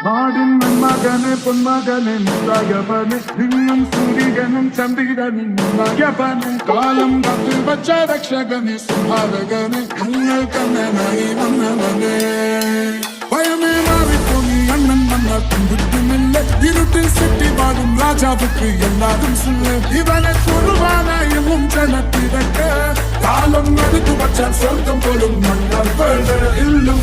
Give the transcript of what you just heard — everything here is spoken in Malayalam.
നാടിൻ മകനെ പൊന്മകനെ മുത്തകവനെ നിന്നും സൂര്യനും ചന്ദ്രനും മകവനും കാലം കാത്തു വച്ച രക്ഷകനെ സംഹാരകനെ ഞങ്ങൾ കണ്ണനായി വന്നവനെ ഭയമേ മാറിപ്പോയി അണ്ണൻ വന്നാൽ പിന്തുട്ടുമില്ല ഇരുട്ടിൽ സെറ്റി പാടും രാജാവുക്ക് എല്ലാതും സുല്ല് ഇവനെ സുറുവാനായും ജനത്തിരക്ക് കാലം നടത്തു വച്ചാൽ സ്വർഗം പോലും മണ്ണാൽ ഇല്ലും